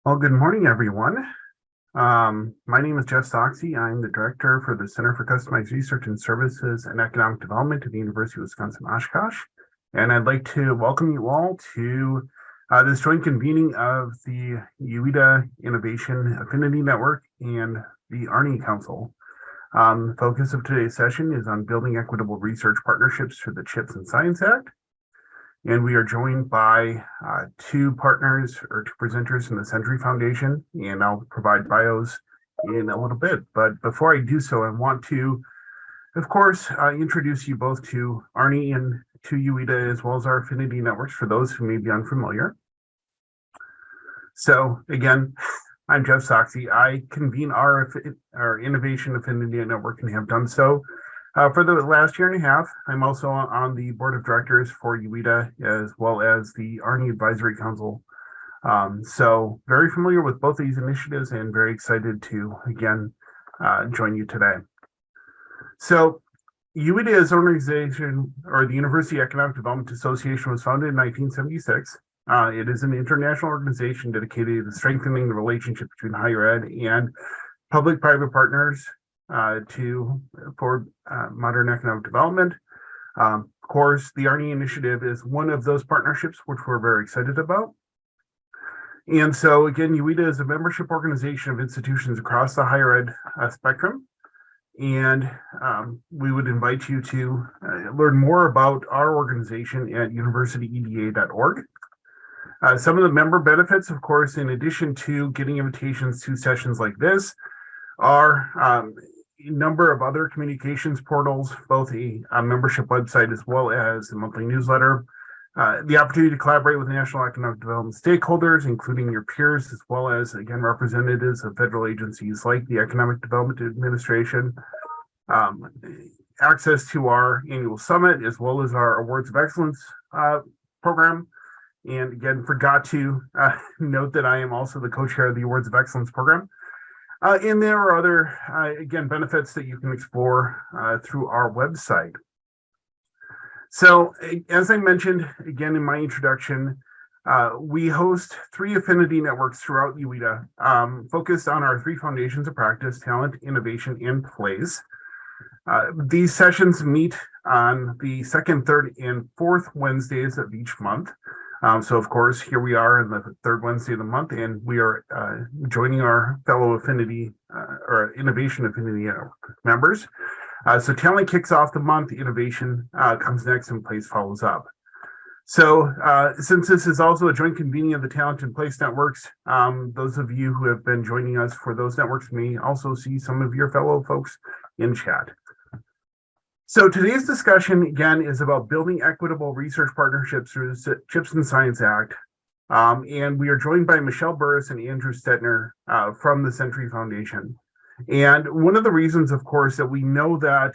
Well, good morning, everyone. My name is Jeff Soxie. I'm the director for the Center for Customized Research and Services and Economic Development at the University of Wisconsin-Oshkosh. And I'd like to welcome you all to this joint convening of the UITA Innovation Affinity Network and the ARNI Council. The focus of today's session is on building equitable research partnerships through the CHIPS and Science Act. And we are joined by two partners or two presenters from the Century Foundation, and I'll provide bios in a little bit. But before I do so, I want to, of course, introduce you both to ARNI and to UITA, as well as our affinity networks for those who may be unfamiliar. So again, I'm Jeff Soxie. I convene our Innovation Affinity Network and have done so for the last year and a half. I'm also on the board of directors for UITA, as well as the ARNI Advisory Council. So very familiar with both these initiatives and very excited to, again, join you today. So UITA is an organization, or the University Economic Development Association was founded in 1976. It is an international organization dedicated to strengthening the relationship between higher ed and public-private partners for modern economic development. Of course, the ARNI initiative is one of those partnerships, which we're very excited about. And so again, UITA is a membership organization of institutions across the higher ed spectrum. And we would invite you to learn more about our organization at universityeda.org. Some of the member benefits, of course, in addition to getting invitations to sessions like this, are a number of other communications portals, both a membership website as well as a monthly newsletter, the opportunity to collaborate with national economic development stakeholders, including your peers, as well as, again, representatives of federal agencies like the Economic Development Administration, access to our annual summit, as well as our Awards of Excellence program. And again, forgot to note that I am also the co-chair of the Awards of Excellence program. And there are other, again, benefits that you can explore through our website. So as I mentioned, again, in my introduction, we host 3 affinity networks throughout UITA, focused on our 3 foundations of practice: talent, innovation, and place. These sessions meet on the 2nd, 3rd, and 4th Wednesdays of each month. So, of course, here we are on the 3rd Wednesday of the month, and we are joining our fellow affinity or innovation affinity members. So talent kicks off the month, innovation comes next, and place follows up. So since this is also a joint convening of the talent and place networks, those of you who have been joining us for those networks may also see some of your fellow folks in chat. So today's discussion, again, is about building equitable research partnerships through the CHIPS and Science Act. And we are joined by Michelle Burris and Andrew Stetner from the Century Foundation. And one of the reasons, of course, that we know that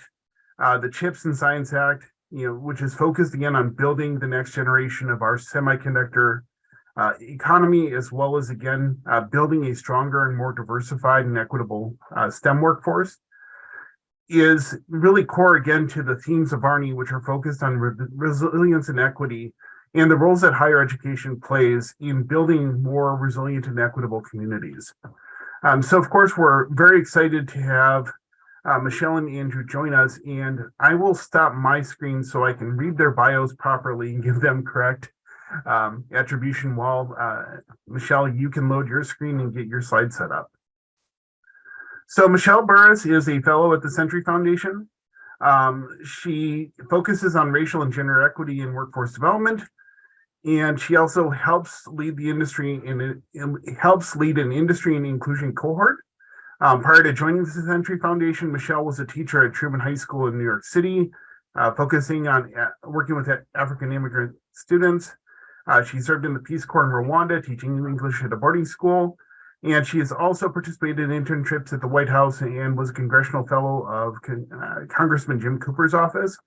the CHIPS and Science Act, which is focused again on building the next generation of our semiconductor economy, as well as, again, building a stronger and more diversified and equitable STEM workforce, is really core, again, to the themes of ARNI, which are focused on resilience and equity and the roles that higher education plays in building more resilient and equitable communities. So, of course, we're very excited to have Michelle and Andrew join us, and I will stop my screen so I can read their bios properly and give them correct attribution while, Michelle, you can load your screen and get your slide set up. So Michelle Burris is a fellow at the Century Foundation. She focuses on racial and gender equity in workforce development, and she also helps lead the industry helps lead an industry and inclusion cohort. Prior to joining the Century Foundation, Michelle was a teacher at Truman High School in New York City, focusing on working with African immigrant students. She served in the Peace Corps in Rwanda, teaching English at a boarding school. And she has also participated in internships at the White House and was a congressional fellow of Congressman Jim Cooper's office.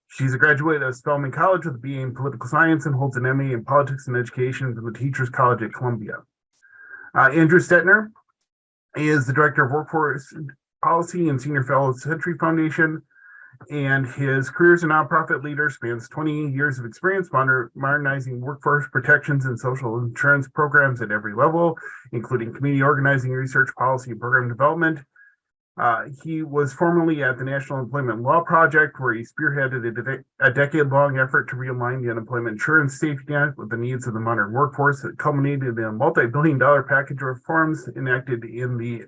She's a graduate of Spelman College with a BA in political science and holds an MA in politics and education from the Teachers College at Columbia. Andrew Stetner is the director of workforce policy and senior fellow at the Century Foundation. And his career as a nonprofit leader spans 20 years of experience modernizing workforce protections and social insurance programs at every level, including community organizing, research, policy, and program development. He was formerly at the National Employment Law Project, where he spearheaded a decade-long effort to realign the unemployment insurance safety net with the needs of the modern workforce that culminated in a multi-billion-dollar package of reforms enacted in the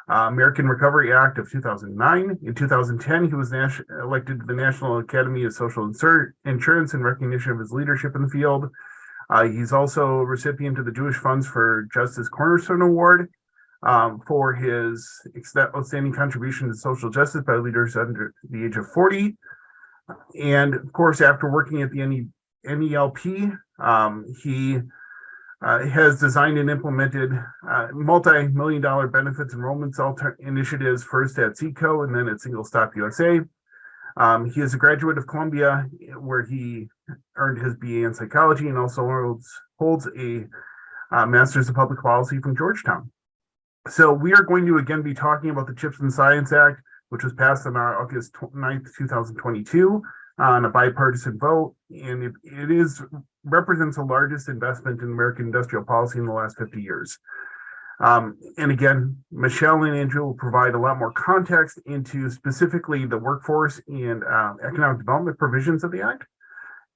American Recovery Act of 2009. In 2010, he was elected to the National Academy of Social Insurance in recognition of his leadership in the field. He's also a recipient of the Jewish Funds for Justice Cornerstone Award for his outstanding contribution to social justice by leaders under the age of 40. And of course, after working at the NELP, he has designed and implemented multi-million-dollar benefits enrollment initiatives, first at SECO and then at Single Stop USA. He is a graduate of Columbia, where he earned his BA in psychology, and also holds a master's of public policy from Georgetown. So we are going to again be talking about the CHIPS and Science Act, which was passed on August 9th, 2022 on a bipartisan vote, and it represents the largest investment in American industrial policy in the last 50 years. And again, Michelle and Andrew will provide a lot more context into specifically the workforce and economic development provisions of the Act.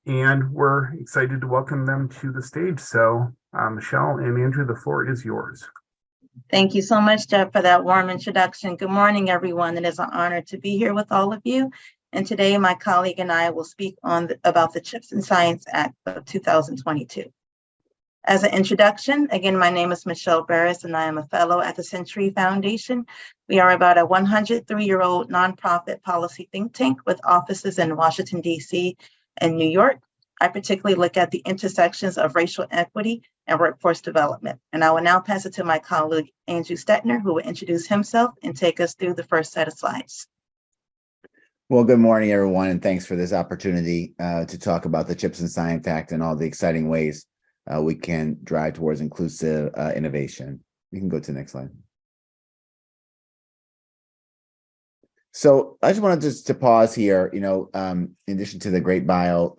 And we're excited to welcome them to the stage. So Michelle and Andrew, the floor is yours. Thank you so much, Jeff, for that warm introduction. Good morning, everyone. It is an honor to be here with all of you. And today, my colleague and I will speak about the CHIPS and Science Act of 2022. As an introduction, again, my name is Michelle Barris, and I am a fellow at the Century Foundation. We are about a 103-year-old nonprofit policy think tank with offices in Washington, D.C. and New York. I particularly look at the intersections of racial equity and workforce development. And I will now pass it to my colleague, Andrew Stettner, who will introduce himself and take us through the first set of slides. Well, good morning, everyone, and thanks for this opportunity to talk about the CHIPS and Science Act and all the exciting ways we can drive towards inclusive innovation. You can go to the next slide. So I just wanted to pause here. In addition to the great bio,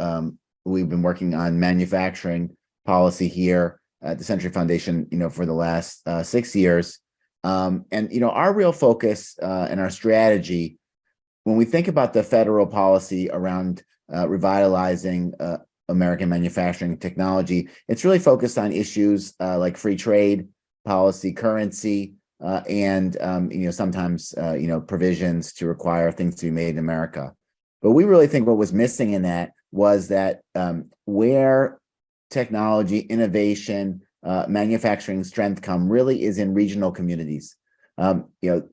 we've been working on manufacturing policy here at the Century Foundation, for the last 6 years. And our real focus and our strategy, when we think about the federal policy around revitalizing American manufacturing technology, it's really focused on issues like free trade, policy, currency, and sometimes provisions to require things to be made in America. But we really think what was missing in that was that where technology, innovation, manufacturing strength come really is in regional communities.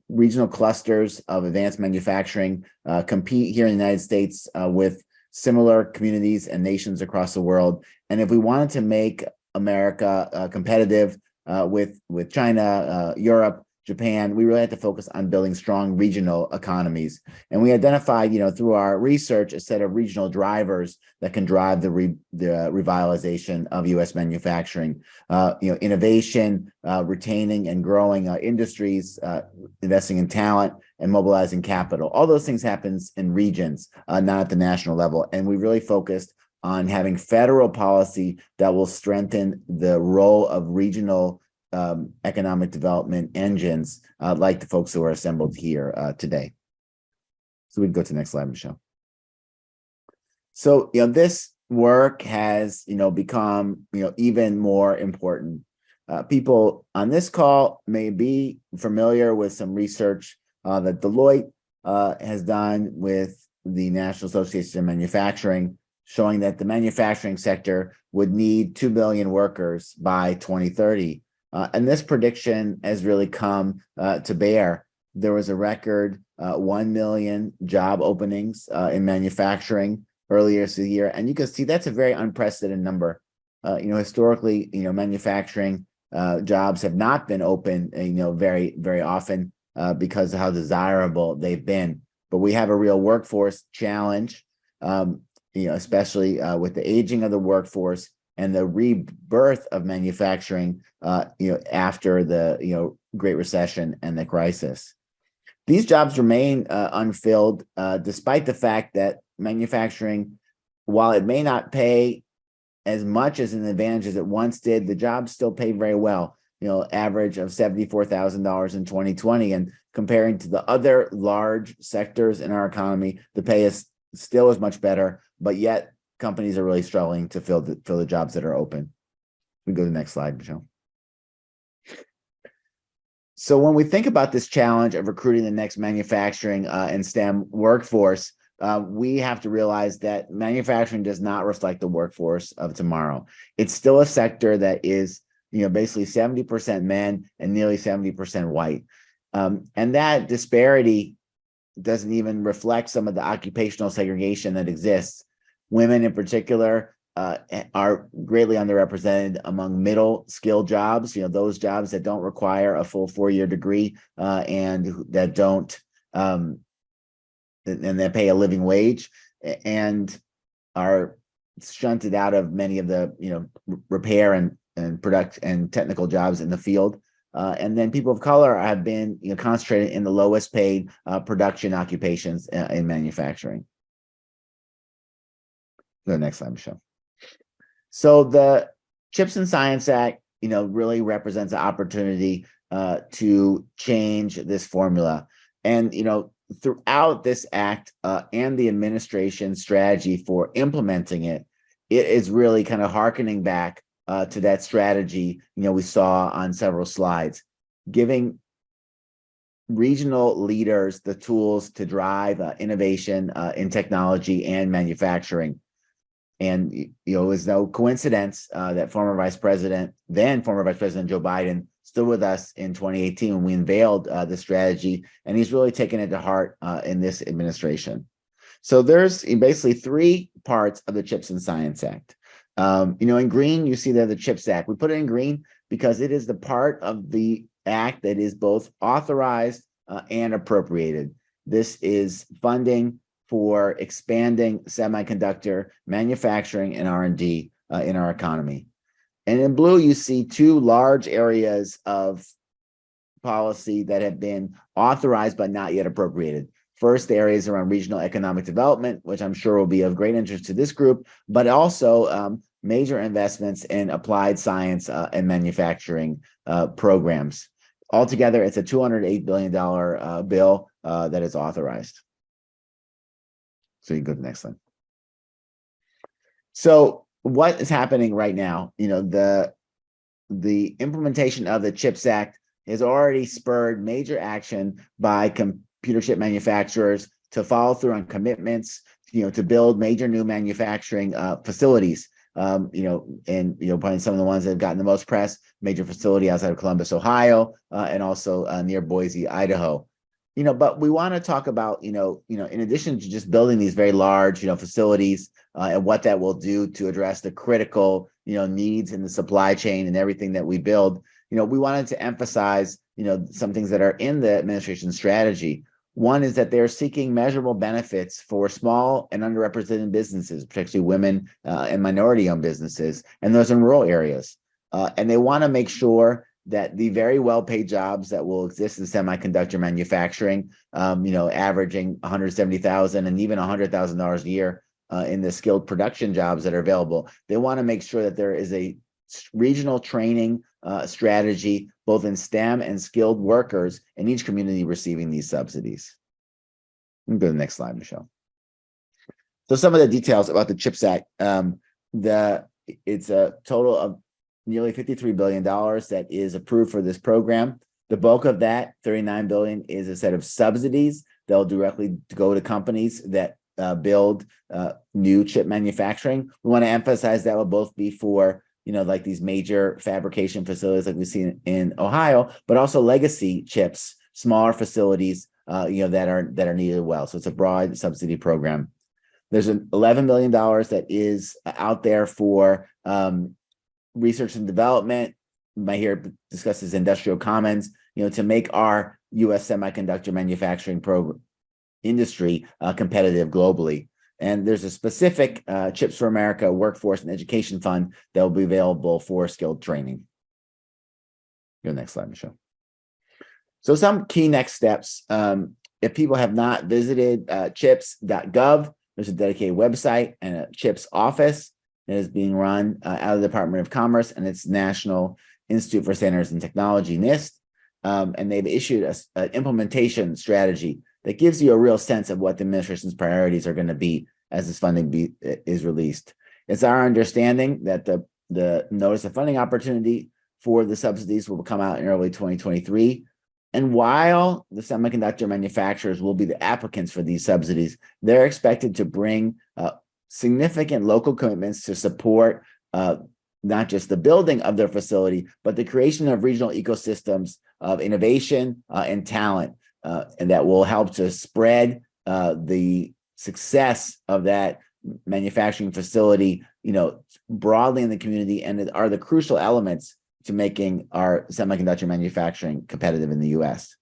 Regional clusters of advanced manufacturing compete here in the United States with similar communities and nations across the world. And if we wanted to make America competitive with China, Europe, Japan, we really had to focus on building strong regional economies. And we identified, through our research, a set of regional drivers that can drive the revitalization of U.S. manufacturing, innovation, retaining and growing industries, investing in talent, and mobilizing capital. All those things happens in regions, not at the national level. And we really focused on having federal policy that will strengthen the role of regional economic development engines, like the folks who are assembled here today. So we can go to the next slide, Michelle. So, this work has, become, even more important. People on this call may be familiar with some research that Deloitte has done with the National Association of Manufacturing, showing that the manufacturing sector would need 2 billion workers by 2030. And this prediction has really come to bear. There was a record 1 million job openings in manufacturing earlier this year. And you can see that's a very unprecedented number. Historically, manufacturing jobs have not been open, very, very often because of how desirable they've been. But we have a real workforce challenge, especially with the aging of the workforce and the rebirth of manufacturing, after the Great Recession and the crisis. These jobs remain unfilled, despite the fact that manufacturing, while it may not pay as much as an advantage as it once did, the jobs still pay very well. Average of $74,000 in 2020, and comparing to the other large sectors in our economy, the pay is still as much better, but yet companies are really struggling to fill the jobs that are open. We go to the next slide, Michelle. So when we think about this challenge of recruiting the next manufacturing and STEM workforce, we have to realize that manufacturing does not reflect the workforce of tomorrow. It's still a sector that is, basically 70% men and nearly 70% white. And that disparity doesn't even reflect some of the occupational segregation that exists. Women in particular are greatly underrepresented among middle skill jobs, those jobs that don't require a full 4-year degree and that don't, and that pay a living wage and are shunted out of many of the, repair and product and technical jobs in the field. And then people of color have been concentrated in the lowest paid production occupations in manufacturing. Go to the next slide, Michelle. So the CHIPS and Science Act, really represents an opportunity to change this formula. And, throughout this act and the administration's strategy for implementing it, it is really kind of hearkening back to that strategy, we saw on several slides, giving regional leaders the tools to drive innovation in technology and manufacturing. And, it was no coincidence that then former Vice President Joe Biden stood with us in 2018 when we unveiled the strategy, and he's really taken it to heart in this administration. So there's basically 3 parts of the CHIPS and Science Act. In green, you see there the CHIPS Act. We put it in green because it is the part of the act that is both authorized and appropriated. This is funding for expanding semiconductor manufacturing and R&D in our economy. And in blue, you see 2 large areas of policy that have been authorized but not yet appropriated. First, the areas around regional economic development, which I'm sure will be of great interest to this group, but also major investments in applied science and manufacturing programs. Altogether, it's a $208 billion bill that is authorized. So you can go to the next slide. So what is happening right now? The implementation of the CHIPS Act has already spurred major action by computer chip manufacturers to follow through on commitments, to build major new manufacturing facilities. Probably some of the ones that have gotten the most press, major facility outside of Columbus, Ohio, and also near Boise, Idaho. But we want to talk about, in addition to just building these very large, facilities and what that will do to address the critical, needs in the supply chain and everything that we build, we wanted to emphasize, some things that are in the administration's strategy. One is that they're seeking measurable benefits for small and underrepresented businesses, particularly women and minority-owned businesses, and those in rural areas. And they want to make sure that the very well-paid jobs that will exist in semiconductor manufacturing, averaging $170,000 and even $100,000 a year in the skilled production jobs that are available, they want to make sure that there is a regional training strategy, both in STEM and skilled workers in each community receiving these subsidies. Go to the next slide, Michelle. So some of the details about the CHIPS Act. It's a total of nearly $53 billion that is approved for this program. The bulk of that, $39 billion, is a set of subsidies that will directly go to companies that build new chip manufacturing. We want to emphasize that will both be for, like these major fabrication facilities like we see in Ohio, but also legacy chips, smaller facilities, that are needed well. So it's a broad subsidy program. There's an $11 million that is out there for research and development. You might hear it discussed as industrial commons, to make our U.S. semiconductor manufacturing industry competitive globally. And there's a specific Chips for America Workforce and Education Fund that will be available for skilled training. Go next slide, Michelle. So some key next steps. if people have not visited chips.gov, there's a dedicated website and a CHIPS office that is being run out of the Department of Commerce and its National Institute for Standards and Technology, NIST. And they've issued an implementation strategy that gives you a real sense of what the administration's priorities are going to be as this funding is released. It's our understanding that the notice of funding opportunity for the subsidies will come out in early 2023. And while the semiconductor manufacturers will be the applicants for these subsidies, they're expected to bring significant local commitments to support not just the building of their facility, but the creation of regional ecosystems of innovation and talent, and that will help to spread the success of that manufacturing facility, broadly in the community, and are the crucial elements to making our semiconductor manufacturing competitive in the U.S.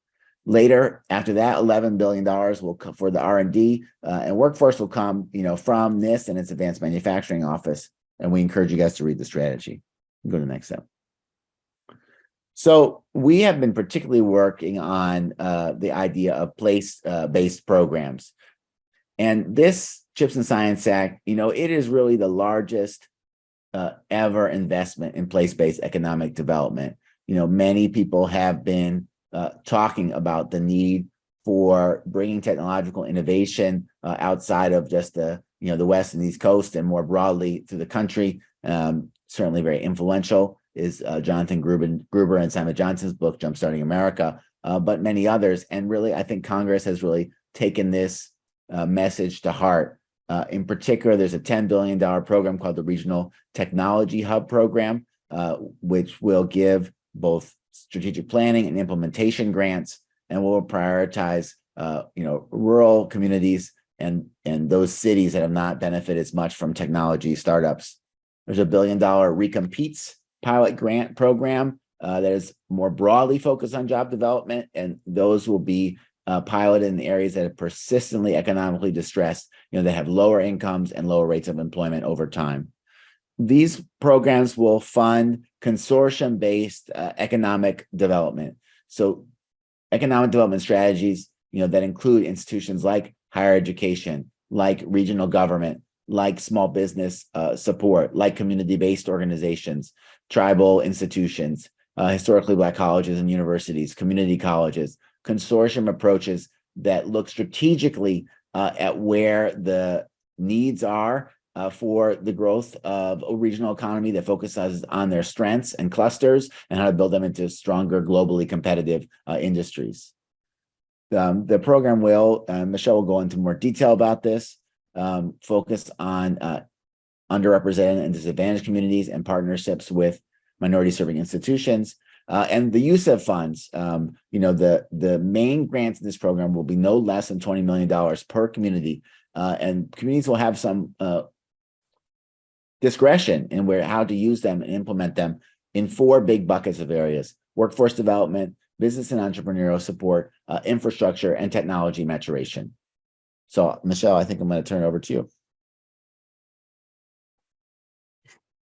Later, after that, $11 billion will come for the R&D and workforce will come, from NIST and its Advanced Manufacturing Office. And we encourage you guys to read the strategy. Go to the next step. So we have been particularly working on the idea of place-based programs. And this CHIPS and Science Act, it is really the largest ever investment in place-based economic development. Many people have been talking about the need for bringing technological innovation outside of just the West and East Coast and more broadly through the country. Certainly very influential is Jonathan Gruber and Simon Johnson's book, Jumpstarting America, but many others. And really, I think Congress has really taken this message to heart. In particular, there's a $10 billion program called the Regional Technology Hub Program, which will give both strategic planning and implementation grants, and will prioritize, rural communities and those cities that have not benefited as much from technology startups. There's a $1 billion Recompetes pilot grant program that is more broadly focused on job development, and those will be piloted in the areas that are persistently economically distressed, that have lower incomes and lower rates of employment over time. These programs will fund consortium-based economic development. So economic development strategies, that include institutions like higher education, like regional government, like small business support, like community-based organizations, tribal institutions, historically Black colleges and universities, community colleges, consortium approaches that look strategically at where the needs are for the growth of a regional economy that focuses on their strengths and clusters and how to build them into stronger, globally competitive industries. The program will, Michelle will go into more detail about this, focus on underrepresented and disadvantaged communities and partnerships with minority serving institutions. And the use of funds, the main grants in this program will be no less than $20 million per community. And communities will have some discretion in how to use them and implement them in 4 big buckets of areas: workforce development, business and entrepreneurial support, infrastructure, and technology maturation. So, Michelle, I think I'm going to turn it over to you.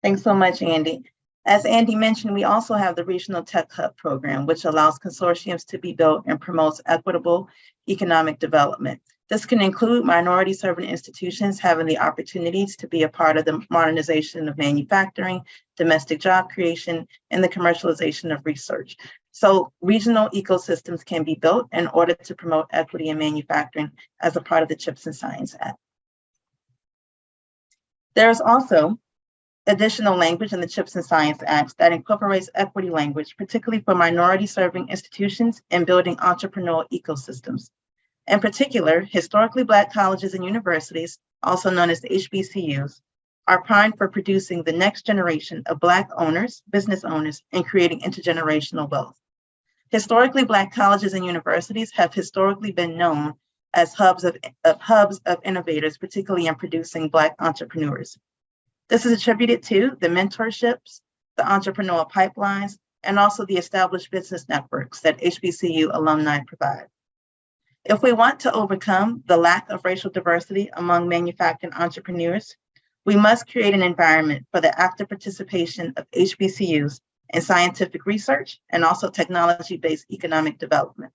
Thanks so much, Andy. As Andy mentioned, we also have the Regional Tech Hub program, which allows consortiums to be built and promotes equitable economic development. This can include minority serving institutions having the opportunities to be a part of the modernization of manufacturing, domestic job creation, and the commercialization of research. So regional ecosystems can be built in order to promote equity in manufacturing as a part of the CHIPS and Science Act. There's also additional language in the CHIPS and Science Act that incorporates equity language, particularly for minority serving institutions and building entrepreneurial ecosystems. In particular, historically Black colleges and universities, also known as the HBCUs, are primed for producing the next generation of Black owners, business owners, and creating intergenerational wealth. Historically Black colleges and universities have historically been known as hubs of innovators, particularly in producing Black entrepreneurs. This is attributed to the mentorships, the entrepreneurial pipelines, and also the established business networks that HBCU alumni provide. If we want to overcome the lack of racial diversity among manufacturing entrepreneurs, we must create an environment for the active participation of HBCUs in scientific research and also technology-based economic development.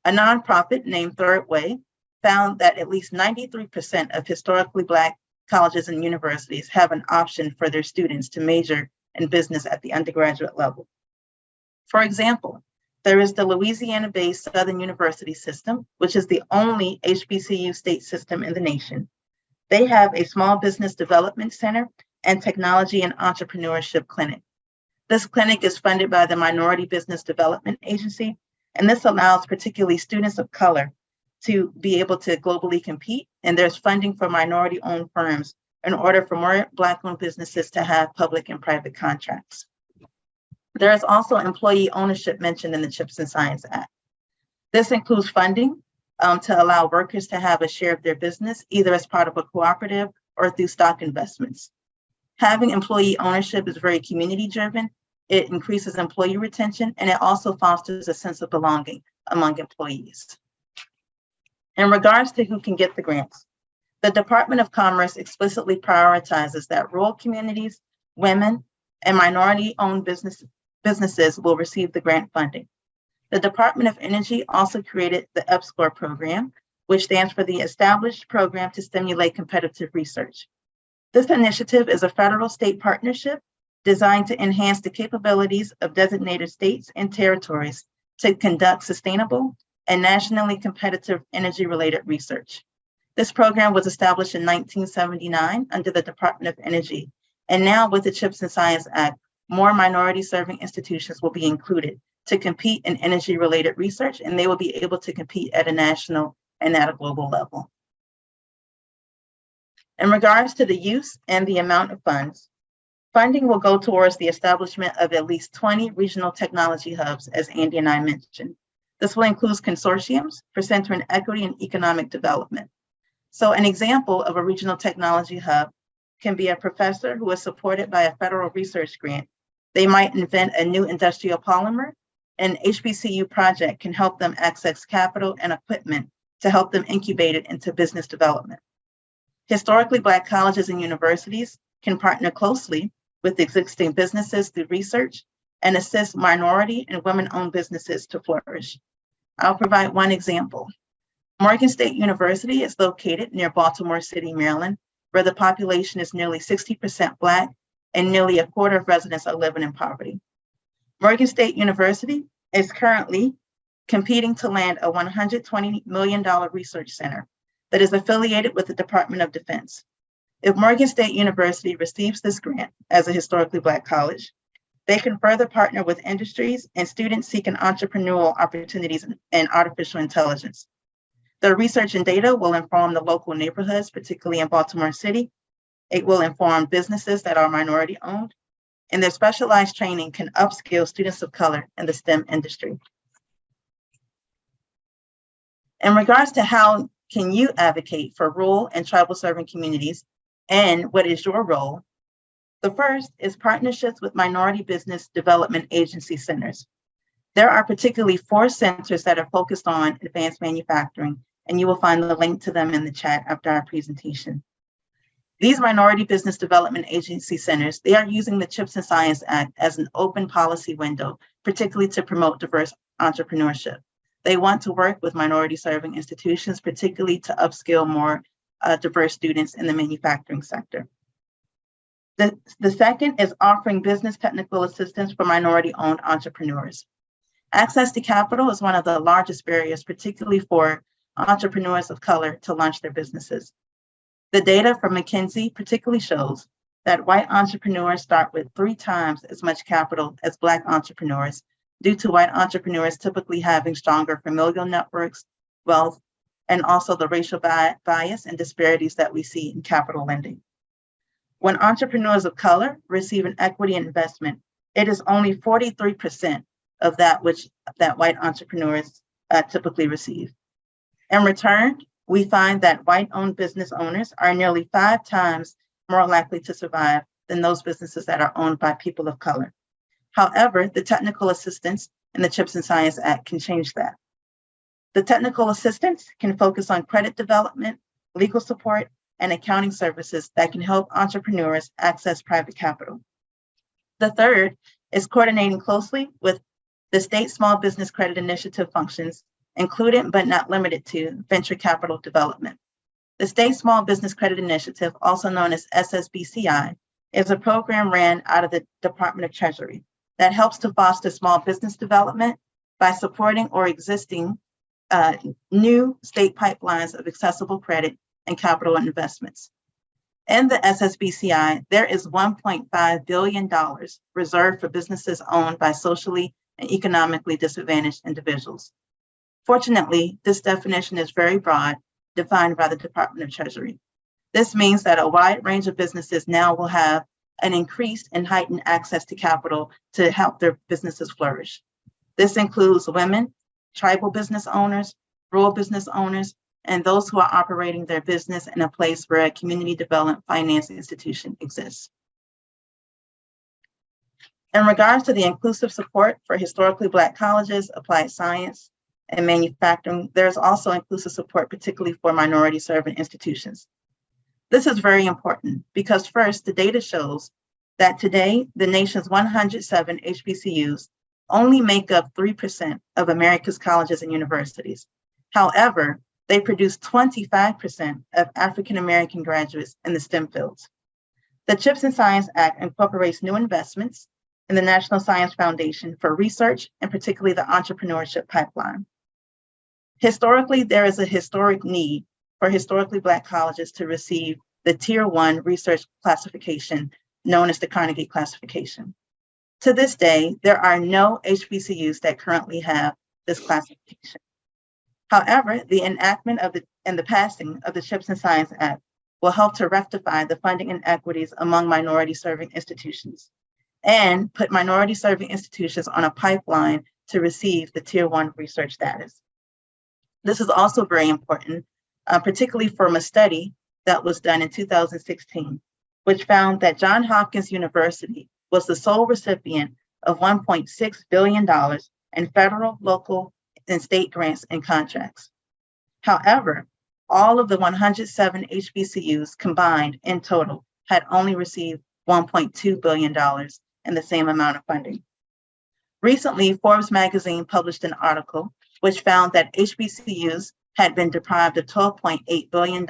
A nonprofit named Third Way found that at least 93% of historically Black colleges and universities have an option for their students to major in business at the undergraduate level. For example, there is the Louisiana-based Southern University System, which is the only HBCU state system in the nation. They have a small business development center and technology and entrepreneurship clinic. This clinic is funded by the Minority Business Development Agency, and this allows particularly students of color to be able to globally compete, and there's funding for minority-owned firms in order for more Black-owned businesses to have public and private contracts. There is also employee ownership mentioned in the CHIPS and Science Act. This includes funding to allow workers to have a share of their business, either as part of a cooperative or through stock investments. Having employee ownership is very community-driven. It increases employee retention, and it also fosters a sense of belonging among employees. In regards to who can get the grants, the Department of Commerce explicitly prioritizes that rural communities, women, and minority-owned businesses will receive the grant funding. The Department of Energy also created the EPSCoR program, which stands for the Established Program to Stimulate Competitive Research. This initiative is a federal-state partnership designed to enhance the capabilities of designated states and territories to conduct sustainable and nationally competitive energy-related research. This program was established in 1979 under the Department of Energy, and now with the CHIPS and Science Act, more minority-serving institutions will be included to compete in energy-related research, and they will be able to compete at a national and at a global level. In regards to the use and the amount of funds, funding will go towards the establishment of at least 20 regional technology hubs, as Andy and I mentioned. This will include consortiums for centering equity and economic development. So an example of a regional technology hub can be a professor who is supported by a federal research grant. They might invent a new industrial polymer. An HBCU project can help them access capital and equipment to help them incubate it into business development. Historically Black colleges and universities can partner closely with existing businesses through research and assist minority and women-owned businesses to flourish. I'll provide one example. Morgan State University is located near Baltimore City, Maryland, where the population is nearly 60% Black and nearly a quarter of residents are living in poverty. Morgan State University is currently competing to land a $120 million research center that is affiliated with the Department of Defense. If Morgan State University receives this grant as a historically Black college, they can further partner with industries and students seeking entrepreneurial opportunities in artificial intelligence. The research and data will inform the local neighborhoods, particularly in Baltimore City. It will inform businesses that are minority owned, and their specialized training can upskill students of color in the STEM industry. In regards to how can you advocate for rural and tribal serving communities, and what is your role? The first is partnerships with minority business development agency centers. There are particularly 4 centers that are focused on advanced manufacturing, and you will find the link to them in the chat after our presentation. These minority business development agency centers, they are using the CHIPS and Science Act as an open policy window, particularly to promote diverse entrepreneurship. They want to work with minority serving institutions, particularly to upskill more diverse students in the manufacturing sector. The second is offering business technical assistance for minority-owned entrepreneurs. Access to capital is one of the largest barriers, particularly for entrepreneurs of color to launch their businesses. The data from McKinsey particularly shows that white entrepreneurs start with 3 times as much capital as Black entrepreneurs, due to white entrepreneurs typically having stronger familial networks, wealth, and also the racial bias and disparities that we see in capital lending. When entrepreneurs of color receive an equity investment, it is only 43% of that which white entrepreneurs typically receive. In return, we find that white-owned business owners are nearly 5 times more likely to survive than those businesses that are owned by people of color. However, the technical assistance in the CHIPS and Science Act can change that. The technical assistance can focus on credit development, legal support, and accounting services that can help entrepreneurs access private capital. The third is coordinating closely with the state small business credit initiative functions including but not limited to venture capital development. The State Small Business Credit Initiative, also known as SSBCI, is a program ran out of the Department of Treasury that helps to foster small business development by supporting or existing new state pipelines of accessible credit and capital investments. In the SSBCI, there is $1.5 billion reserved for businesses owned by socially and economically disadvantaged individuals. Fortunately, this definition is very broad, defined by the Department of Treasury. This means that a wide range of businesses now will have an increased and heightened access to capital to help their businesses flourish. This includes women, tribal business owners, rural business owners, and those who are operating their business in a place where a community development finance institution exists. In regards to the inclusive support for historically Black colleges, applied science, and manufacturing, there's also inclusive support, particularly for minority serving institutions. This is very important because first, the data shows that today, the nation's 107 HBCUs only make up 3% of America's colleges and universities. However, they produce 25% of African-American graduates in the STEM fields. The CHIPS and Science Act incorporates new investments in the National Science Foundation for research and particularly the entrepreneurship pipeline. Historically, there is a historic need for historically Black colleges to receive the Tier 1 research classification known as the Carnegie classification. To this day, there are no HBCUs that currently have this classification. However, the enactment of the passing of the CHIPS and Science Act will help to rectify the funding inequities among minority serving institutions and put minority serving institutions on a pipeline to receive the Tier 1 research status. This is also very important, particularly from a study that was done in 2016, which found that Johns Hopkins University was the sole recipient of $1.6 billion in federal, local, and state grants and contracts. However, all of the 107 HBCUs combined in total had only received $1.2 billion in the same amount of funding. Recently, Forbes magazine published an article which found that HBCUs had been deprived of $12.8 billion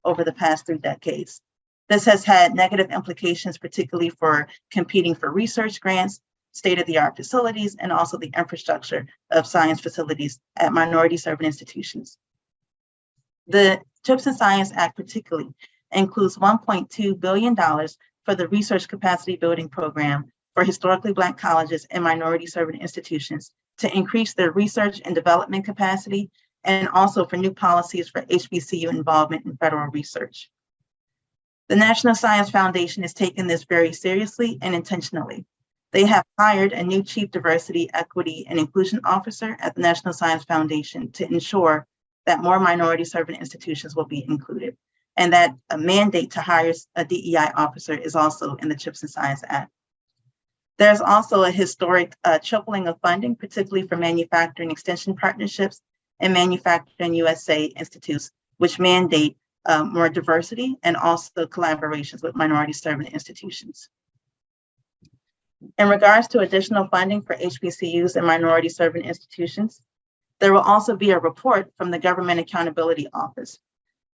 over the past 3 decades. This has had negative implications, particularly for competing for research grants, state-of-the-art facilities, and also the infrastructure of science facilities at minority-serving institutions. The CHIPS and Science Act particularly includes $1.2 billion for the Research Capacity Building Program for historically Black colleges and minority-serving institutions to increase their research and development capacity, and also for new policies for HBCU involvement in federal research. The National Science Foundation is taking this very seriously and intentionally. They have hired a new Chief Diversity, Equity, and Inclusion Officer at the National Science Foundation to ensure that more minority-serving institutions will be included, and that a mandate to hire a DEI officer is also in the CHIPS and Science Act. There's also a historic tripling of funding, particularly for manufacturing extension partnerships and Manufacturing USA institutes, which mandate more diversity and also collaborations with minority-serving institutions. In regards to additional funding for HBCUs and minority-serving institutions, there will also be a report from the Government Accountability Office.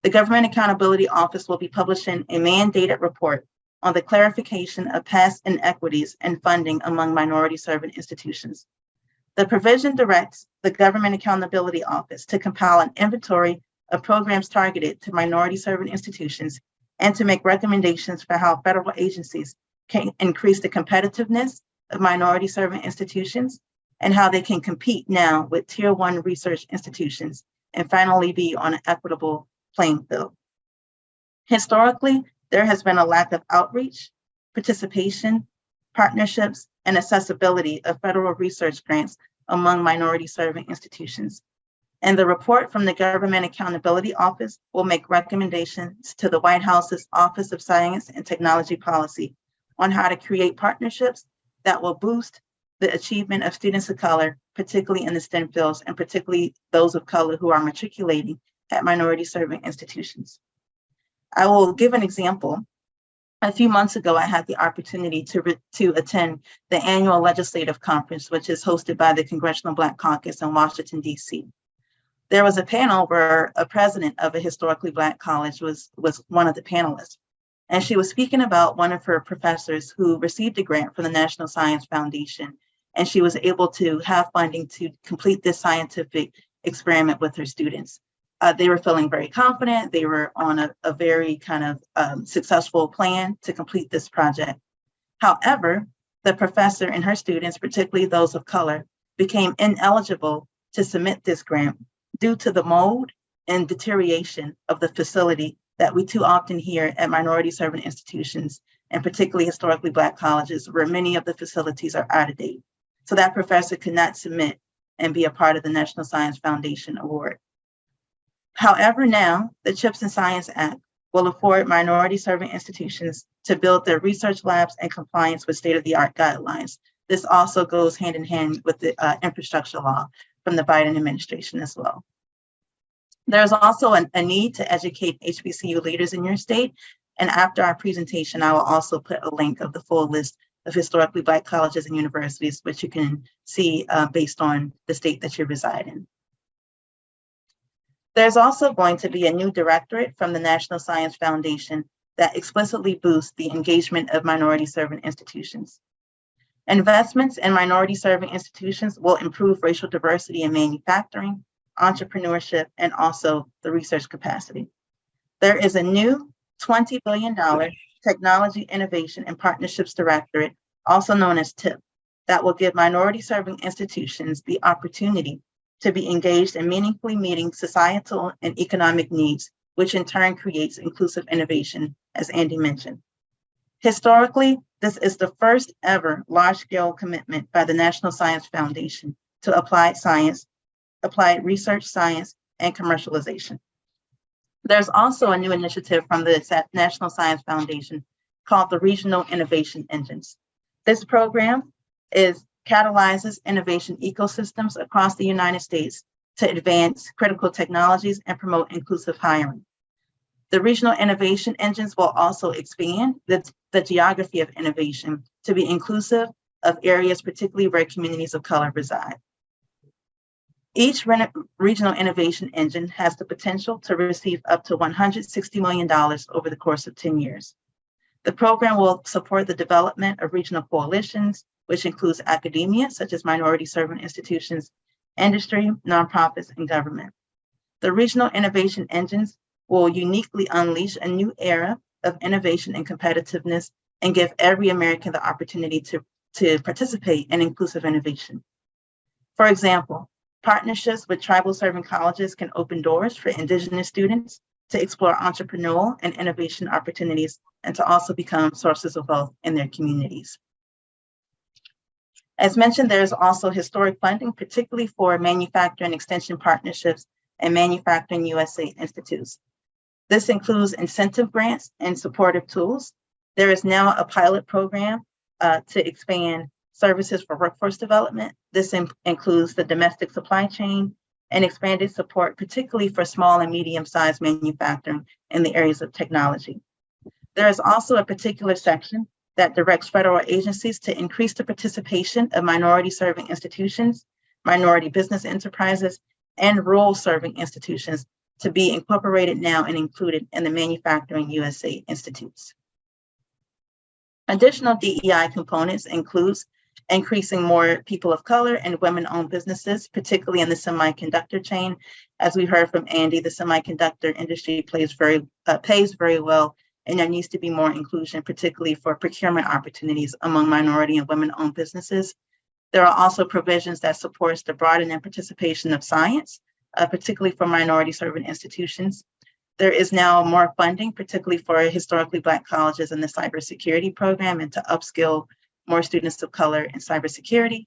The Government Accountability Office will be publishing a mandated report on the clarification of past inequities and funding among minority-serving institutions. The provision directs the Government Accountability Office to compile an inventory of programs targeted to minority-serving institutions and to make recommendations for how federal agencies can increase the competitiveness of minority-serving institutions and how they can compete now with Tier 1 research institutions and finally be on an equitable playing field. Historically, there has been a lack of outreach, participation, partnerships, and accessibility of federal research grants among minority-serving institutions. And the report from the Government Accountability Office will make recommendations to the White House's Office of Science and Technology Policy on how to create partnerships that will boost the achievement of students of color, particularly in the STEM fields, and particularly those of color who are matriculating at minority-serving institutions. I will give an example. A few months ago, I had the opportunity to attend the annual legislative conference, which is hosted by the Congressional Black Caucus in Washington, D.C. There was a panel where a president of a historically Black college was one of the panelists. And she was speaking about one of her professors who received a grant from the National Science Foundation. And she was able to have funding to complete this scientific experiment with her students. They were feeling very confident. They were on a very kind of successful plan to complete this project. However, the professor and her students, particularly those of color, became ineligible to submit this grant due to the mold and deterioration of the facility that we too often hear at minority serving institutions, and particularly historically Black colleges, where many of the facilities are out of date. So that professor could not submit and be a part of the National Science Foundation Award. However, now the CHIPS and Science Act will afford minority serving institutions to build their research labs in compliance with state-of-the-art guidelines. This also goes hand in hand with the infrastructure law from the Biden administration as well. There's also a need to educate HBCU leaders in your state. And after our presentation, I will also put a link of the full list of historically Black colleges and universities, which you can see based on the state that you reside in. There's also going to be a new directorate from the National Science Foundation that explicitly boosts the engagement of minority serving institutions. Investments in minority serving institutions will improve racial diversity in manufacturing, entrepreneurship, and also the research capacity. There is a new $20 billion Technology Innovation and Partnerships Directorate, also known as TIP, that will give minority serving institutions the opportunity to be engaged in meaningfully meeting societal and economic needs, which in turn creates inclusive innovation, as Andy mentioned. Historically, this is the first ever large-scale commitment by the National Science Foundation to applied science, applied research science, and commercialization. There's also a new initiative from the National Science Foundation called the Regional Innovation Engines. This program catalyzes innovation ecosystems across the United States to advance critical technologies and promote inclusive hiring. The regional innovation engines will also expand the geography of innovation to be inclusive of areas, particularly where communities of color reside. Each regional innovation engine has the potential to receive up to $160 million over the course of 10 years. The program will support the development of regional coalitions, which includes academia, such as minority serving institutions, industry, nonprofits, and government. The regional innovation engines will uniquely unleash a new era of innovation and competitiveness and give every American the opportunity to participate in inclusive innovation. For example, partnerships with tribal serving colleges can open doors for Indigenous students to explore entrepreneurial and innovation opportunities and to also become sources of wealth in their communities. As mentioned, there is also historic funding, particularly for manufacturing extension partnerships and Manufacturing USA institutes. This includes incentive grants and supportive tools. There is now a pilot program to expand services for workforce development. This includes the domestic supply chain and expanded support, particularly for small and medium-sized manufacturing in the areas of technology. There is also a particular section that directs federal agencies to increase the participation of minority serving institutions, minority business enterprises, and rural serving institutions to be incorporated now and included in the Manufacturing USA institutes. Additional DEI components includes increasing more people of color and women-owned businesses, particularly in the semiconductor chain. As we heard from Andy, the semiconductor industry pays very well, and there needs to be more inclusion, particularly for procurement opportunities among minority and women-owned businesses. There are also provisions that supports the broadening participation of science, particularly for minority serving institutions. There is now more funding, particularly for historically Black colleges in the cybersecurity program and to upskill more students of color in cybersecurity.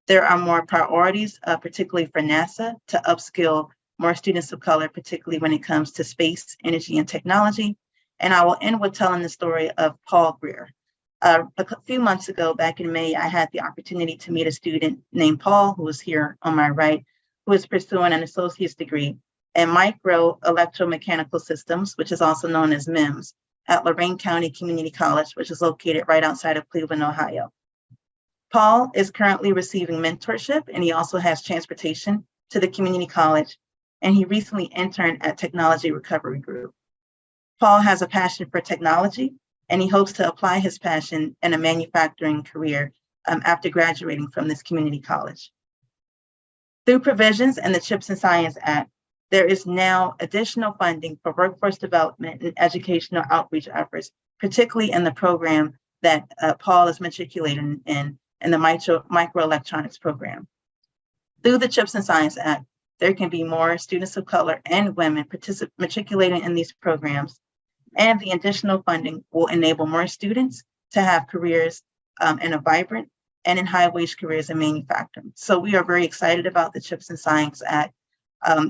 There are more priorities, particularly for NASA, to upskill more students of color, particularly when it comes to space, energy, and technology. And I will end with telling the story of Paul Greer. A few months ago, back in May, I had the opportunity to meet a student named Paul, who is here on my right, who is pursuing an associate's degree in micro electromechanical systems, which is also known as MEMS, at Lorain County Community College, which is located right outside of Cleveland, Ohio. Paul is currently receiving mentorship, and he also has transportation to the community college and he recently interned at Technology Recovery Group. Paul has a passion for technology, and he hopes to apply his passion in a manufacturing career after graduating from this community college. Through provisions in the CHIPS and Science Act, there is now additional funding for workforce development and educational outreach efforts, particularly in the program that Paul is matriculating in the microelectronics program. Through the CHIPS and Science Act, there can be more students of color and women matriculating in these programs, and the additional funding will enable more students to have careers in a vibrant and in high-wage careers in manufacturing. So we are very excited about the CHIPS and Science Act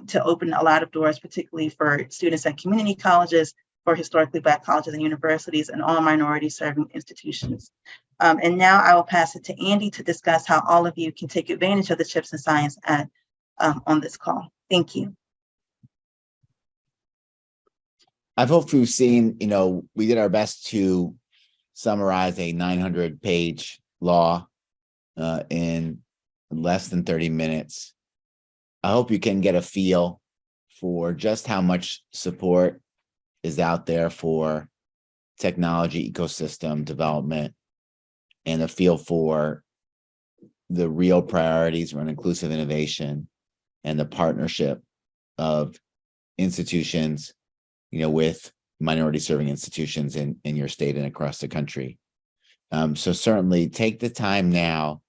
to open a lot of doors, particularly for students at community colleges, for historically Black colleges and universities, and all minority-serving institutions. And now I will pass it to Andy to discuss how all of you can take advantage of the CHIPS and Science Act on this call. Thank you. I've hoped you've seen, we did our best to summarize a 900-page law in less than 30 minutes. I hope you can get a feel for just how much support is out there for technology ecosystem development, and a feel for the real priorities around inclusive innovation and the partnership of institutions, with minority serving institutions in your state and across the country. So certainly take the time now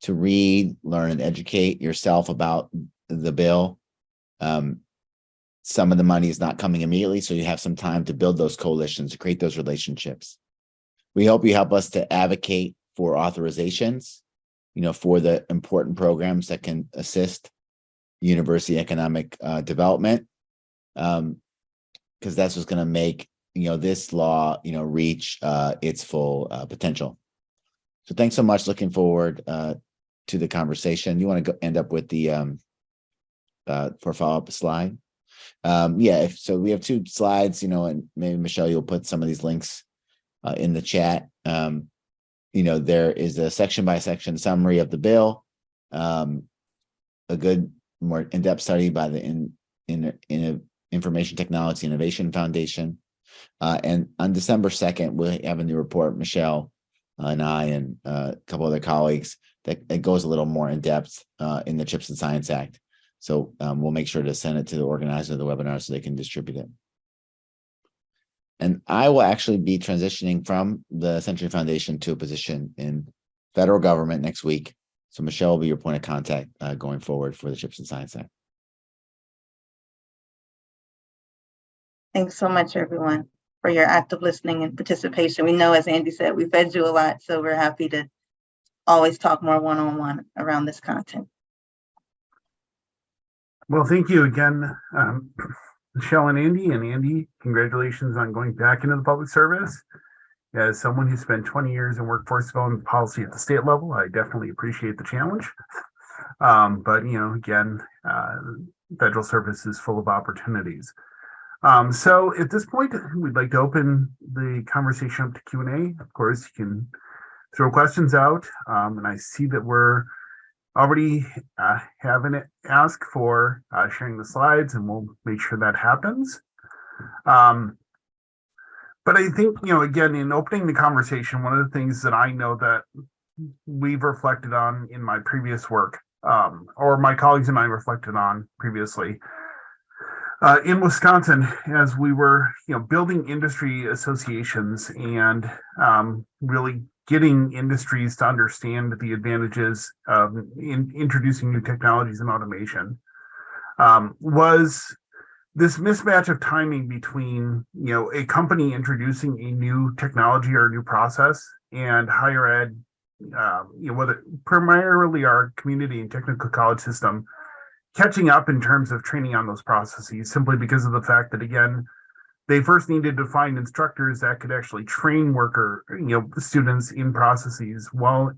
to read, learn, and educate yourself about the bill. Some of the money is not coming immediately, so you have some time to build those coalitions, to create those relationships. We hope you help us to advocate for authorizations, for the important programs that can assist university economic development, because that's what's going to make this law reach its full potential. So thanks so much. Looking forward to the conversation. You want to end up with the for follow-up slide? So we have 2 slides, and maybe Michelle, you'll put some of these links in the chat. There is a section by section summary of the bill, a good, more in-depth study by the Information Technology Innovation Foundation. And on December 2nd, we'll have a new report, Michelle and I and a couple other colleagues, that goes a little more in depth in the CHIPS and Science Act. So we'll make sure to send it to the organizer of the webinar so they can distribute it. And I will actually be transitioning from the Century Foundation to a position in federal government next week. So Michelle will be your point of contact going forward for the CHIPS and Science Act. Thanks so much, everyone, for your active listening and participation. We know, as Andy said, we fed you a lot, so we're happy to always talk more one-on-one around this content. Well, thank you again, Michelle and Andy. And Andy, congratulations on going back into the public service. As someone who spent 20 years in workforce development policy at the state level, I definitely appreciate the challenge. But, again, federal service is full of opportunities. So at this point, we'd like to open the conversation up to Q&A. Of course, you can throw questions out. And I see that we're already having it ask for sharing the slides, and we'll make sure that happens. But I think, again, in opening the conversation, one of the things that I know that we've reflected on in my previous work, or my colleagues and I reflected on previously, in Wisconsin, as we were, building industry associations and really getting industries to understand the advantages of introducing new technologies and automation, was this mismatch of timing between, a company introducing a new technology or a new process and higher ed, whether primarily our community and technical college system, catching up in terms of training on those processes, simply because of the fact that, again, they first needed to find instructors that could actually train students in processes while,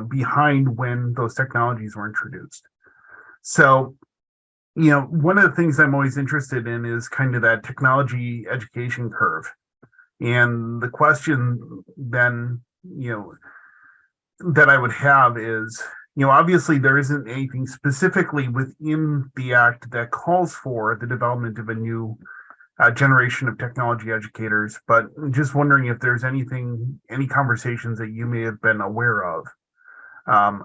behind when those technologies were introduced. So, one of the things I'm always interested in is kind of that technology education curve. And the question then, that I would have is, Obviously there isn't anything specifically within the act that calls for the development of a new generation of technology educators, but just wondering if there's any conversations that you may have been aware of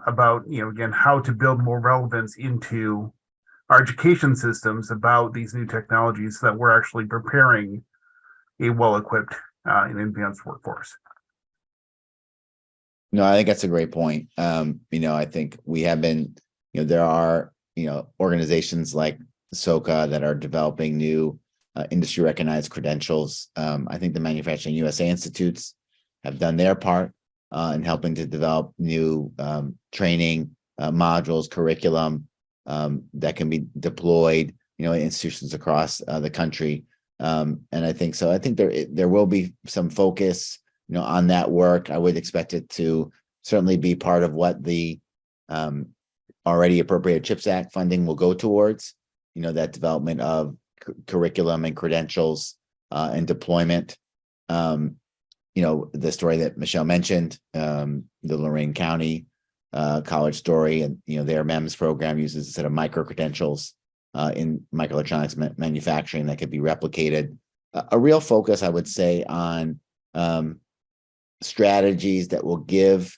about, again, how to build more relevance into our education systems about these new technologies so that we're actually preparing a well-equipped and advanced workforce. No, I think that's a great point. I think we have been, there are, organizations like SOCA that are developing new industry recognized credentials. I think the Manufacturing USA Institutes have done their part in helping to develop new training modules, curriculum that can be deployed, in institutions across the country. And I think so. I think there will be some focus, on that work. I would expect it to certainly be part of what the already appropriated CHIPS Act funding will go towards, that development of curriculum and credentials and deployment. The story that Michelle mentioned, the Lorain County college story, and their MEMS program uses a set of micro credentials in microelectronics manufacturing that could be replicated. A real focus, I would say, on strategies that will give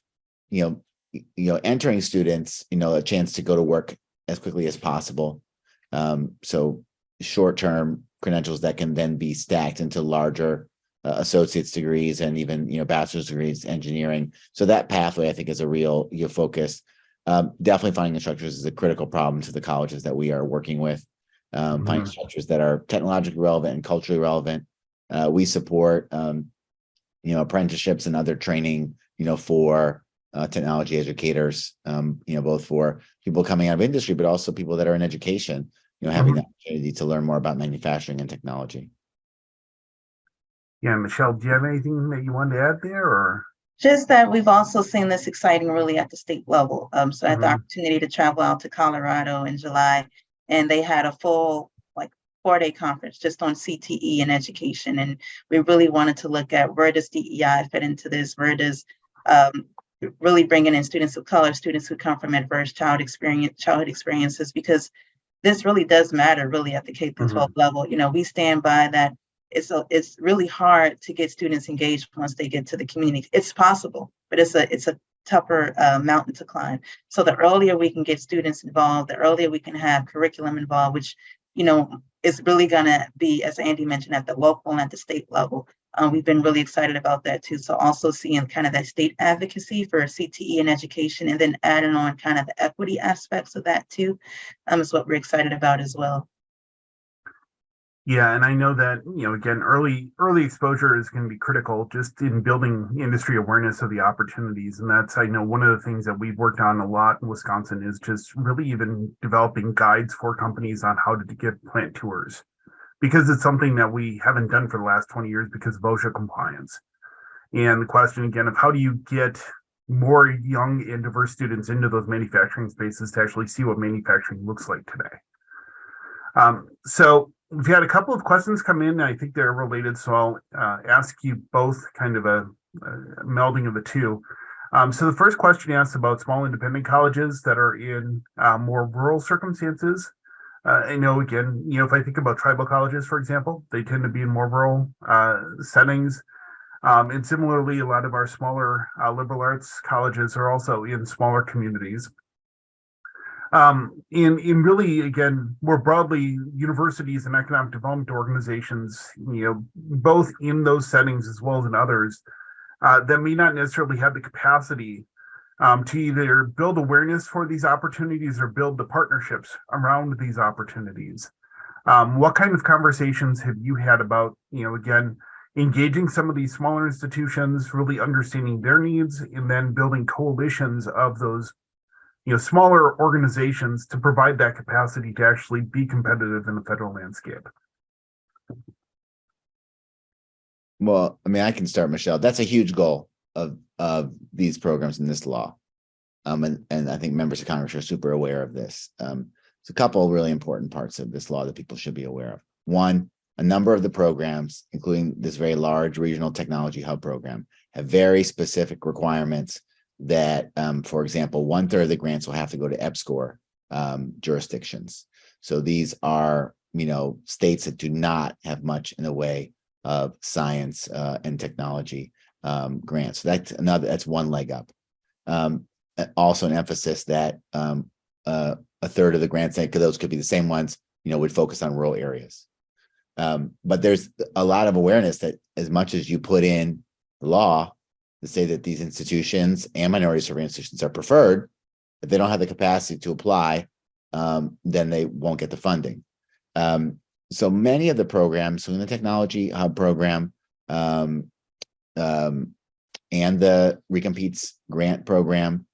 entering students a chance to go to work as quickly as possible. So short-term credentials that can then be stacked into larger associate's degrees and even bachelor's degrees engineering. So that pathway, I think, is a real focus. Definitely finding instructors is a critical problem to the colleges that we are working with. Finding instructors that are technologically relevant and culturally relevant. We support apprenticeships and other training for technology educators, both for people coming out of industry, but also people that are in education, having the opportunity to learn more about manufacturing and technology. Yeah, Michelle, do you have anything that you wanted to add there, or? Just that we've also seen this exciting really at the state level. So I had the opportunity to travel out to Colorado in July, and they had a full 4-day conference just on CTE and education. And we really wanted to look at where does DEI fit into this? Where does really bringing in students of color, students who come from adverse childhood experiences, because this really does matter really at the K-12 level. We stand by that. It's really hard to get students engaged once they get to the community. It's possible, but it's a tougher mountain to climb. So the earlier we can get students involved, the earlier we can have curriculum involved, which is really going to be, as Andy mentioned, at the local and at the state level. We've been really excited about that too. So also seeing kind of that state advocacy for CTE and education, and then adding on kind of the equity aspects of that too, is what we're excited about as well. Yeah, and I know that, again, early exposure is going to be critical just in building industry awareness of the opportunities. And that's, I know, one of the things that we've worked on a lot in Wisconsin is just really even developing guides for companies on how to get plant tours, because it's something that we haven't done for the last 20 years because of OSHA compliance. And the question, again, of how do you get more young and diverse students into those manufacturing spaces to actually see what manufacturing looks like today. So we've had a couple of questions come in. I think they're related, so I'll ask you both kind of a melding of the two. So the first question asks about small independent colleges that are in more rural circumstances. I know, again, if I think about tribal colleges, for example, they tend to be in more rural settings. And similarly, a lot of our smaller liberal arts colleges are also in smaller communities. In really, again, more broadly, universities and economic development organizations, both in those settings as well as in others, that may not necessarily have the capacity to either build awareness for these opportunities or build the partnerships around these opportunities. What kind of conversations have you had about, again, engaging some of these smaller institutions, really understanding their needs, and then building coalitions of those smaller organizations to provide that capacity to actually be competitive in the federal landscape? Well, I mean, I can start, Michelle. That's a huge goal of these programs in this law. And I think members of Congress are super aware of this. It's a couple of really important parts of this law that people should be aware of. One, a number of the programs, including this very large regional technology hub program, have very specific requirements that, for example, 1/3 of the grants will have to go to EBSCOR jurisdictions. So these are, states that do not have much in the way of science and technology grants. So that's one leg up. Also an emphasis that a third of the grants, because those could be the same ones, would focus on rural areas. But there's a lot of awareness that as much as you put in law to say that these institutions and minority serving institutions are preferred, if they don't have the capacity to apply, then they won't get the funding. So many of the programs, so in the Technology Hub program, and the Recompetes grant program,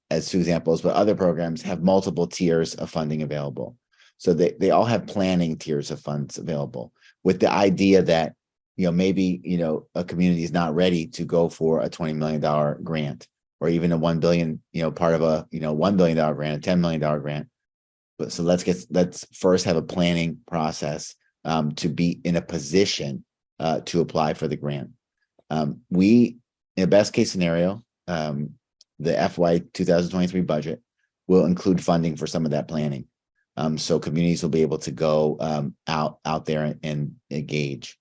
as two examples, but other programs have multiple tiers of funding available. So they all have planning tiers of funds available, with the idea that, maybe, a community is not ready to go for a $20 million grant, or even a $1 billion, part of a, $1 billion grant, a $10 million grant. But so let's first have a planning process to be in a position to apply for the grant. We, in a best case scenario, the FY 2023 budget will include funding for some of that planning. So communities will be able to go out there and engage.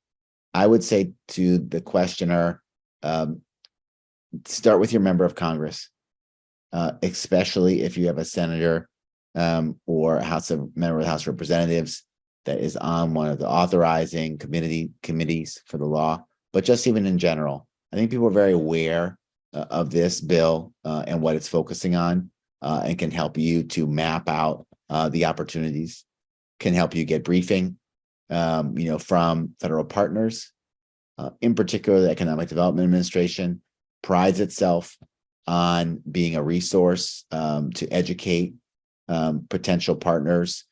I would say to the questioner, start with your member of Congress, especially if you have a senator or member of the House of Representatives that is on one of the authorizing committees for the law. But just even in general, I think people are very aware of this bill and what it's focusing on, and can help you to map out the opportunities, can help you get briefing, from federal partners. In particular, the Economic Development Administration prides itself on being a resource to educate potential partners,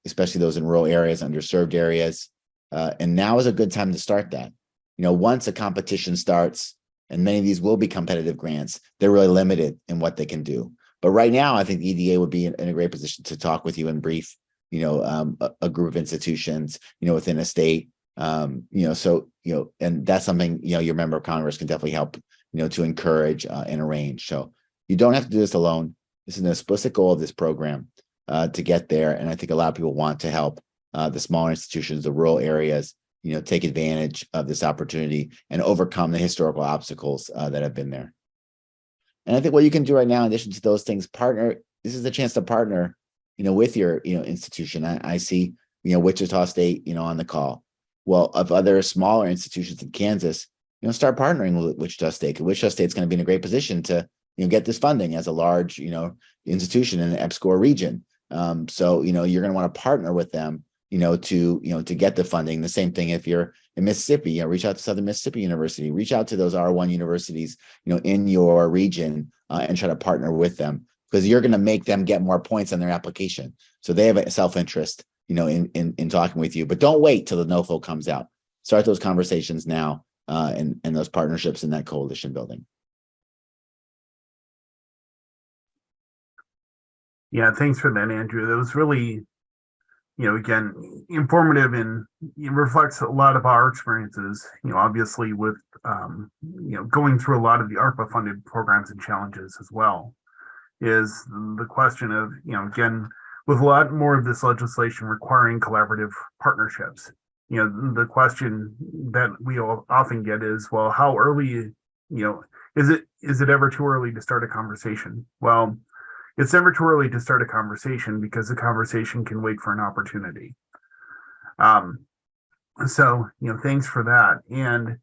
especially those in rural areas, underserved areas. And now is a good time to start that. Once a competition starts, and many of these will be competitive grants, they're really limited in what they can do. But right now, I think the EDA would be in a great position to talk with you and brief, a group of institutions, within a state, and that's something, your member of Congress can definitely help, to encourage and arrange. So you don't have to do this alone. This is an explicit goal of this program to get there. And I think a lot of people want to help the smaller institutions, the rural areas, take advantage of this opportunity and overcome the historical obstacles that have been there. And I think what you can do right now, in addition to those things, partner. This is the chance to partner, with your, institution. I see, Wichita State, on the call. Well, of other smaller institutions in Kansas, start partnering with Wichita State. Wichita State's going to be in a great position to, get this funding as a large, institution in the EBSCOR region. So, you're going to want to partner with them, to get the funding. The same thing if you're in Mississippi, reach out to Southern Mississippi University, reach out to those R1 universities, in your region, and try to partner with them, because you're going to make them get more points on their application. So they have a self-interest, in talking with you. But don't wait till the NOFO comes out. Start those conversations now, and those partnerships in that coalition building. Yeah, thanks for that, Andrew. That was really, again, informative, and it reflects a lot of our experiences, obviously with, going through a lot of the ARPA funded programs and challenges as well, is the question of, again, with a lot more of this legislation requiring collaborative partnerships, the question that we often get is, well, how early, is it ever too early to start a conversation? Well, it's never too early to start a conversation, because the conversation can wait for an opportunity. So, thanks for that. And,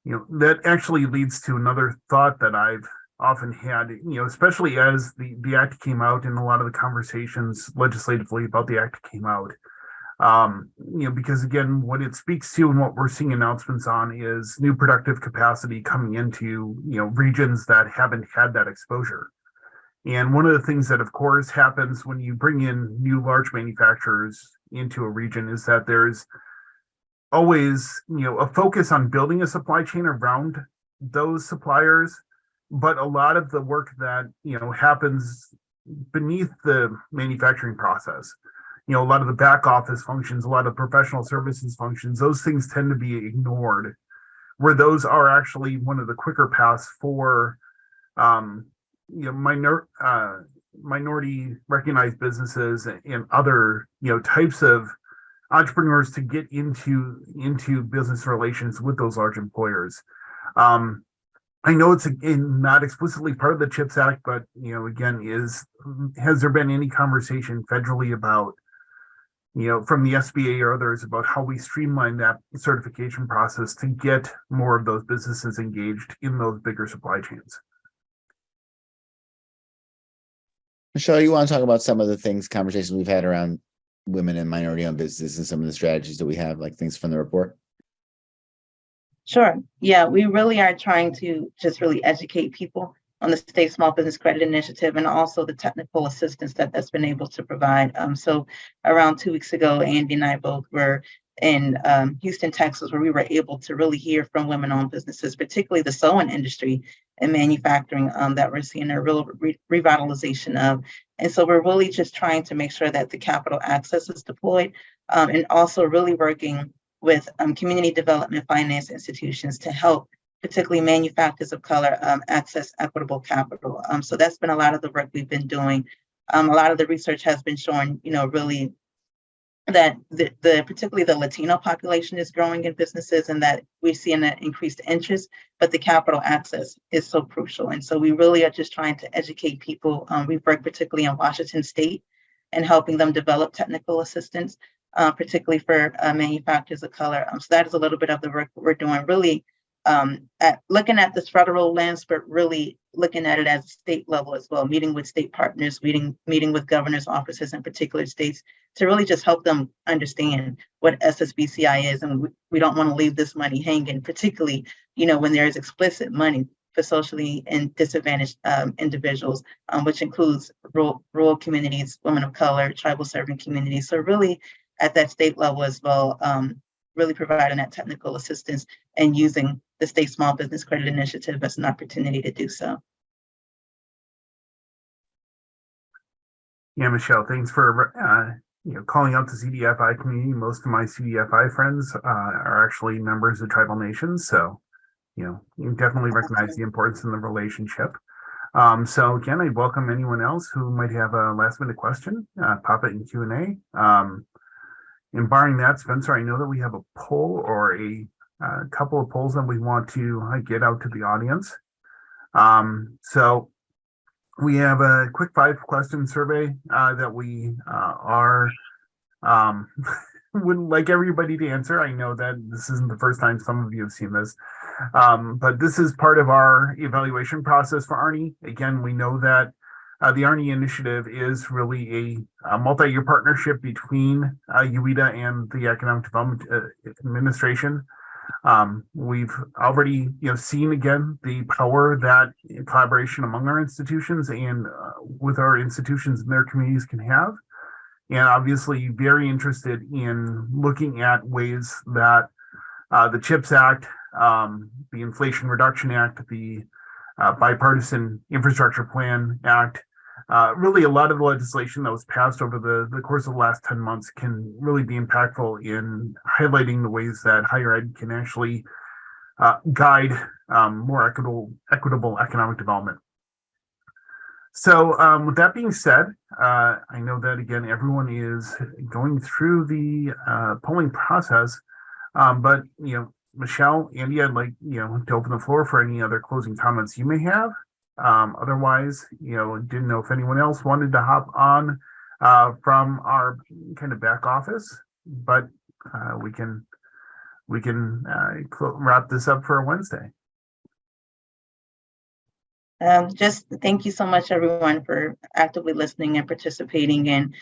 that actually leads to another thought that I've often had, especially as the act came out, and a lot of the conversations legislatively about the act came out. Because again, what it speaks to and what we're seeing announcements on is new productive capacity coming into, regions that haven't had that exposure. And one of the things that, of course, happens when you bring in new large manufacturers into a region is that there's always, a focus on building a supply chain around those suppliers. But a lot of the work that, happens beneath the manufacturing process, a lot of the back office functions, a lot of professional services functions, those things tend to be ignored, where those are actually one of the quicker paths for minority recognized businesses and other, types of entrepreneurs to get into business relations with those large employers. I know it's not explicitly part of the CHIPS Act, but again, has there been any conversation federally about, from the SBA or others about how we streamline that certification process to get more of those businesses engaged in those bigger supply chains? Michelle, you want to talk about some of the conversations we've had around women and minority-owned businesses and some of the strategies that we have, like things from the report? Sure. Yeah, we really are trying to just really educate people on the State Small Business Credit Initiative and also the technical assistance that's been able to provide. So around 2 weeks ago, Andy and I both were in Houston, Texas, where we were able to really hear from women-owned businesses, particularly the sewing industry and manufacturing, that we're seeing a real revitalization of. And so we're really just trying to make sure that the capital access is deployed, and also really working with community development finance institutions to help particularly manufacturers of color access equitable capital. So that's been a lot of the work we've been doing. A lot of the research has been showing, really that particularly the Latino population is growing in businesses and that we're seeing an increased interest, but the capital access is so crucial. And so we really are just trying to educate people. We've worked particularly in Washington State and helping them develop technical assistance, particularly for manufacturers of color. So that is a little bit of the work that we're doing, really at looking at this federal lens, but really looking at it as a state level as well, meeting with state partners, meeting with governor's offices in particular states to really just help them understand what SSBCI is. And we don't want to leave this money hanging, particularly, when there is explicit money for socially and disadvantaged individuals, which includes rural communities, women of color, tribal serving communities. So really at that state level as well, really providing that technical assistance and using the State Small Business Credit Initiative as an opportunity to do so. Yeah, Michelle, thanks for calling out the CDFI community. Most of my CDFI friends are actually members of tribal nations, so you definitely recognize the importance in the relationship. So again, I welcome anyone else who might have a last minute question. Pop it in Q&A. And barring that, Spencer, I know that we have a poll or a couple of polls that we want to get out to the audience. So we have a quick 5-question survey that we would like everybody to answer. I know that this isn't the first time some of you have seen this, but this is part of our evaluation process for ARNI. Again, we know that the ARNI initiative is really a multi-year partnership between UITA and the Economic Development Administration. We've already seen again the power that collaboration among our institutions and with our institutions and their communities can have. And obviously very interested in looking at ways that the CHIPS Act, the Inflation Reduction Act, the Bipartisan Infrastructure Plan Act, really a lot of the legislation that was passed over the course of the last 10 months can really be impactful in highlighting the ways that higher ed can actually guide more equitable economic development. So with that being said, I know that again, everyone is going through the polling process, but Michelle, Andy, I'd like to open the floor for any other closing comments you may have. Otherwise, didn't know if anyone else wanted to hop on from our kind of back office, but we can wrap this up for a Wednesday. Just thank you so much, everyone, for actively listening and participating. And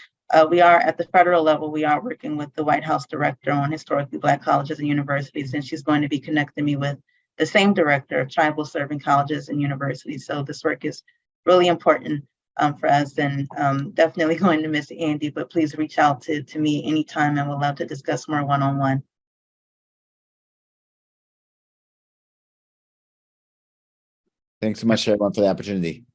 we are at the federal level, we are working with the White House Director on Historically Black Colleges and Universities, and she's going to be connecting me with the same director of tribal serving colleges and universities. So this work is really important for us, and definitely going to miss Andy, but please reach out to me anytime and we'll love to discuss more one-on-one. Thanks so much, everyone, for the opportunity.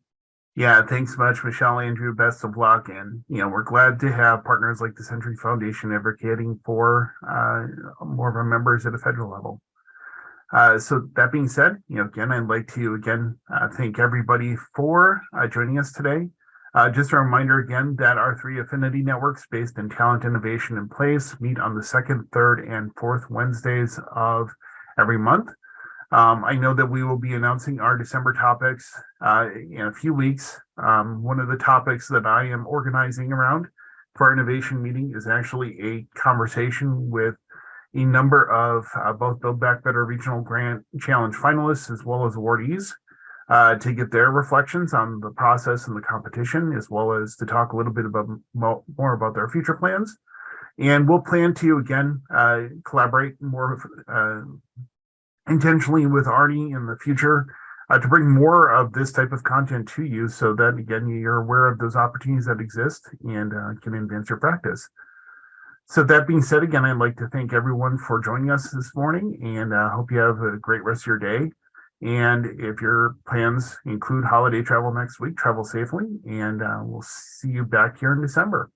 Yeah, thanks so much, Michelle, Andrew. Best of luck. And, we're glad to have partners like the Century Foundation advocating for more of our members at a federal level. So that being said, again, I'd like to thank everybody for joining us today. Just a reminder again that our 3 affinity networks based in talent, innovation, and place meet on the 2nd, 3rd, and 4th Wednesdays of every month. I know that we will be announcing our December topics in a few weeks. One of the topics that I am organizing around for our innovation meeting is actually a conversation with a number of both Build Back Better Regional Grant Challenge finalists as well as awardees to get their reflections on the process and the competition, as well as to talk a little bit about more about their future plans. And we'll plan to, again, collaborate more intentionally with Arnie in the future to bring more of this type of content to you so that, again, you're aware of those opportunities that exist and can advance your practice. So that being said, again, I'd like to thank everyone for joining us this morning and hope you have a great rest of your day. And if your plans include holiday travel next week, travel safely, and we'll see you back here in December.